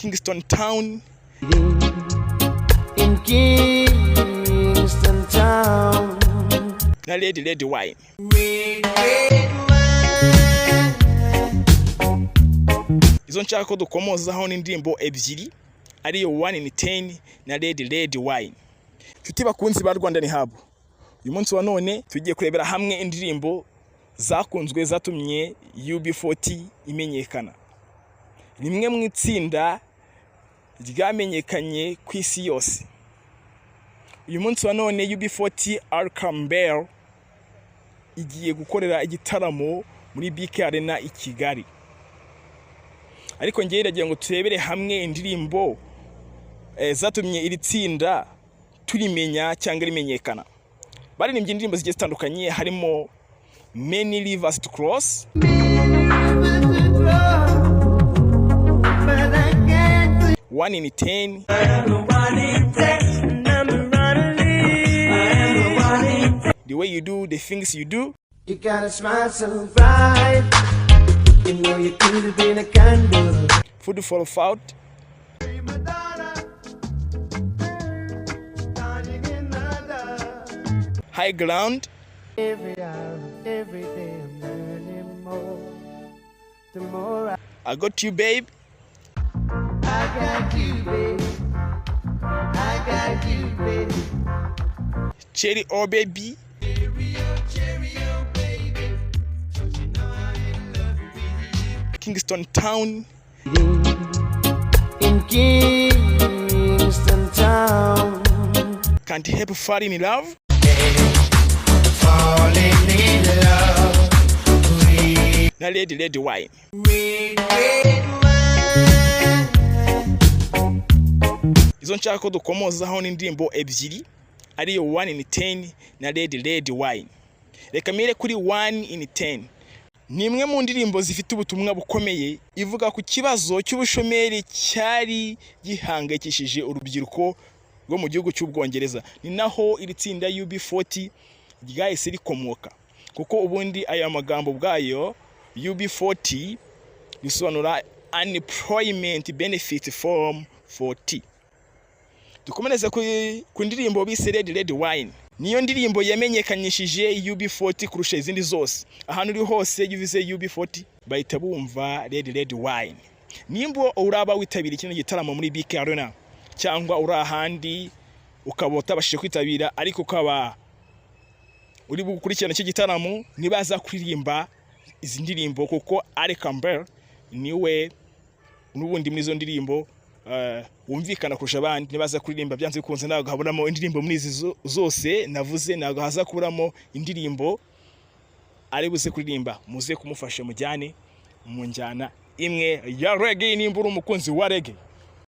Kingston Town. In Kingston Town. Na Lady Wine. Izo nshaka ko dukomozaho n'indirimbo ebyiri ariyo 1 in 10 na Lady Wine. Nshuti bakunzi ba Rwanda ni habo. Uyu munsi wa none tugiye kurebera hamwe indirimbo zakunzwe zatumye UB40 imenyekana. Nimwe mu itsinda ryamenyekanye ku isi yose. Uyu munsi wa none UB40 Arkambel igiye gukorera igitaramo muri BK Arena i Kigali. Ariko ngiye iragira ngo turebere hamwe indirimbo zatumye iri tsinda turimenya cyangwa rimenyekana. Baririmbye indirimbo zigiye zitandukanye harimo Many Rivers to Cross, 1 in 10, The Way You Do, The Things You Do, You gotta smile so bright. You know you could have been a candle. Food for Thought, High Ground, Every hour, every day I'm learning more. The more I Got You Babe, I got you, baby. I got you, baby. Cherry Oh Baby, Kingston Town, In Kingston Town. Can't Help Falling in Love, Falling in love. na Lady Wine. Izo nshaka ko dukomozaho n'indirimbo ebyiri ariyo 1 in 10 na Lady Wine. Reka mire kuri 1 in 10. Ni imwe mu ndirimbo zifite ubutumwa bukomeye ivuga ku kibazo cy'ubushomeri cyari gihangayikishije urubyiruko rwo mu gihugu cy'Ubwongereza. Ni naho iri tsinda UB40 ryahise rikomoka, kuko ubundi aya magambo bwayo UB40 bisobanura Unemployment Benefit Form 40. Dukomereza ku ndirimbo bise Lady Wine. Niyo ndirimbo yamenyekanishije UB40 kurusha izindi zose. Ahantu uri hose yuvize UB40 bahita bumva Lady Wine. Nimbo uraba witabira kino gitaramo muri BK Arena cyangwa uri ahandi ukabota bashije kwitabira ariko ukaba uri gukurikirana iki gitaramo nibaza kuririmba izi ndirimbo, kuko Arkambel niwe n'ubundi muri izo ndirimbo wumvikana kurusha abandi. Nibaza kuririmba byanze bikunze nago habonamo indirimbo muri izi zose navuze, nago haza kuburamo indirimbo ari buze kuririmba. Muze kumufasha mujyane mu njyana imwe ya reggae nimba uri umukunzi wa reggae.